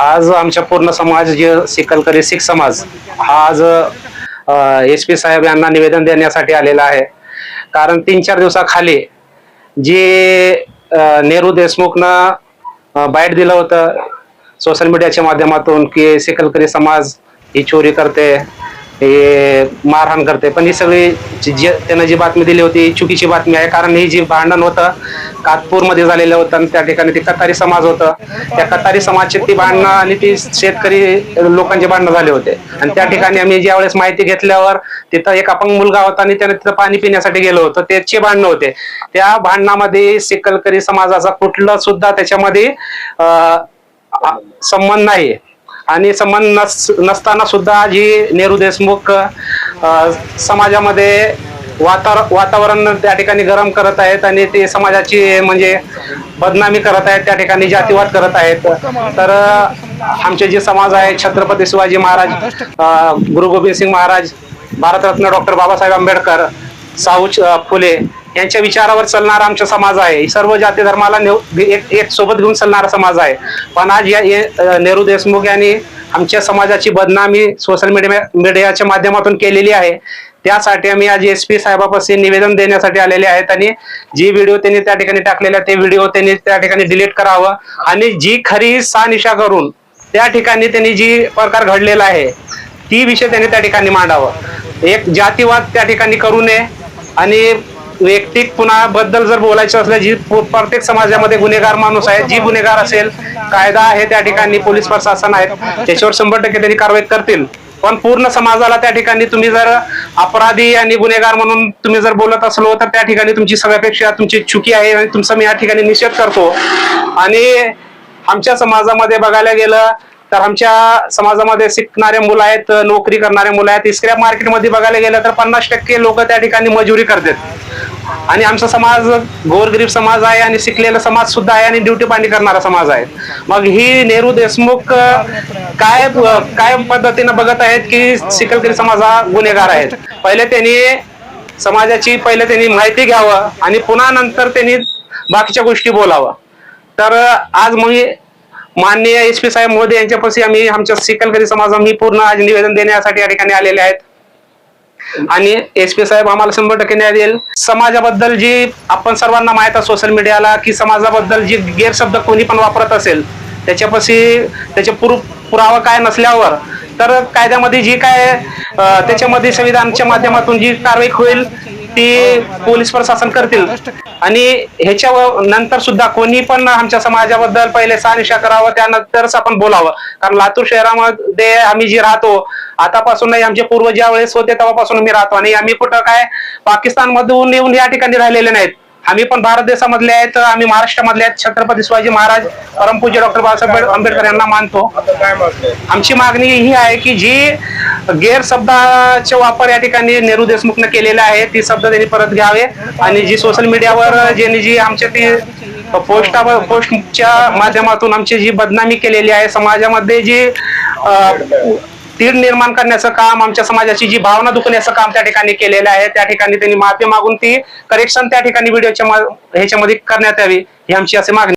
आज आमच्या पूर्ण समाज जे सिकलकरी सिख समाज हा आज SP साहेब यांना निवेदन देण्यासाठी आलेला आहे। कारण 3-4 दिवसाखाली जे नेहरू देशमुखनं बाईट दिलं होतं सोशल मीडियाच्या माध्यमातून की सिकलकरी समाज ही चोरी करते, हे मारहाण करते, पण ही सगळी त्यानं जी बातमी दिली होती चुकीची बातमी आहे। कारण ही जी भांडण होतं कातपूरमध्ये झालेलं होतं आणि त्या ठिकाणी ती कतारी समाज होतं, त्या कतारी समाजची ती भांडणं आणि ती शेतकरी लोकांचे भांडणं झाले होते। आणि त्या ठिकाणी आम्ही ज्यावेळेस माहिती घेतल्यावर तिथं एक अपंग मुलगा होता आणि त्याने तिथं पाणी पिण्यासाठी गेलो होतो, त्याचे भांडणं होते। त्या भांडणामध्ये सिकलकरी समाजाचा कुठला सुद्धा त्याच्यामध्ये संबंध नाही आणि संबंध नसताना सुद्धा जी नेहरू देशमुख समाजामध्ये वातावरण त्या ठिकाणी गरम करत आहेत आणि ते समाजाची म्हणजे बदनामी करत आहेत, त्या ठिकाणी जातीवाद करत आहेत। तर आमचे जे समाज आहे छत्रपती शिवाजी महाराज, गुरु गोविंद सिंग महाराज, भारतरत्न डॉक्टर बाबासाहेब आंबेडकर, साऊ फुले यांच्या विचारावर चालणारा आमचा समाज आहे। सर्व जाती धर्माला एक सोबत घेऊन चालणारा समाज आहे। पण आज या नेहरू देशमुख यांनी आमच्या समाजाची बदनामी सोशल मीडियाच्या माध्यमातून केलेली आहे। त्यासाठी आम्ही आज SP साहेबांपाशी निवेदन देण्यासाठी आलेले आहेत आणि जी व्हिडिओ त्यांनी त्या ठिकाणी टाकलेला ते व्हिडिओ त्यांनी त्या ठिकाणी डिलीट करावं आणि जी खरी शहानिशा करून त्या ठिकाणी त्यांनी जी प्रकार घडलेला आहे ती विषय त्यांनी त्या ठिकाणी मांडावं। एक जातीवाद त्या ठिकाणी करू नये आणि वैयक्तिक पुन्हा बद्दल जर बोलायचं असलं, जी प्रत्येक समाजामध्ये गुन्हेगार माणूस आहे, जी गुन्हेगार असेल कायदा आहे त्या ठिकाणी पोलीस प्रशासन आहे त्याच्यावर 100% त्यांनी कारवाई करतील। पण पूर्ण समाजाला त्या ठिकाणी तुम्ही जर अपराधी आणि गुन्हेगार म्हणून तुम्ही जर बोलत असलो तर त्या ठिकाणी तुमची सगळ्यापेक्षा तुमची चुकी आहे आणि तुमचा मी या ठिकाणी निषेध करतो। आणि आमच्या समाजामध्ये बघायला गेलं तर आमच्या समाजामध्ये शिकणारे मुलं आहेत, नोकरी करणारे मुलं आहेत। स्क्रॅप मार्केटमध्ये बघायला गेलं तर 50% लोक त्या ठिकाणी मजुरी करतात आणि आमचा समाज गोरगरीब समाज आहे आणि शिकलेला समाज सुद्धा आहे आणि ड्युटी पाणी करणारा समाज आहे। मग ही नेहरू देशमुख काय पद्धतीने बघत आहेत की सिकलकरी समाज हा गुन्हेगार आहेत। पहिले त्यांनी माहिती घ्यावं आणि पुन्हा नंतर त्यांनी बाकीच्या गोष्टी बोलावं। तर आज मग माननीय SP साहेब मोदी यांच्यापाशी आम्ही आमच्या सिकलकरी समाजाला पूर्ण आज निवेदन देण्यासाठी या ठिकाणी आलेले आहेत आणि SP साहेब आम्हाला 100% न्याय देईल। समाजाबद्दल जी आपण सर्वांना माहित आहे सोशल मीडियाला की समाजाबद्दल जी गैरशब्द कोणी पण वापरत असेल त्याचे पुरावा काय नसल्यावर तर कायद्यामध्ये जी काय त्याच्यामध्ये संविधानाच्या माध्यमातून जी कारवाई होईल ती पोलीस प्रशासन करतील। आणि ह्याच्या नंतर सुद्धा कोणी पण आमच्या समाजाबद्दल पहिले शहानिशा करावं त्यानंतरच आपण बोलावं। कारण लातूर शहरामध्ये आम्ही जे राहतो आतापासून नाही, आमचे पूर्वज ज्या वेळेस होते तेव्हापासून मी राहतो आणि आम्ही कुठं काय पाकिस्तान मधून येऊन या ठिकाणी राहिलेले नाहीत। आम्ही पण भारत देशामधले आहेत, आम्ही महाराष्ट्रामधले आहेत। छत्रपती शिवाजी महाराज, परमपूज्य डॉक्टर बाबासाहेब आंबेडकर यांना मानतो। आमची मागणी ही आहे की जी गैरशब्दाचे वापर या ठिकाणी नेहरू देशमुखने केलेला आहे ती शब्द त्यांनी परत घ्यावे आणि जी सोशल मीडियावर जी आमच्या ती पोस्टच्या माध्यमातून आमची जी बदनामी केलेली आहे, समाजामध्ये जी तीड निर्माण करण्याचं काम, आमच्या समाजाची जी भावना दुखण्याचं काम त्या ठिकाणी केलेलं आहे, त्या ठिकाणी त्यांनी माफी मागून ती करेक्शन त्या ठिकाणी व्हिडिओच्या ह्याच्यामध्ये करण्यात यावी ही आमची अशी मागणी।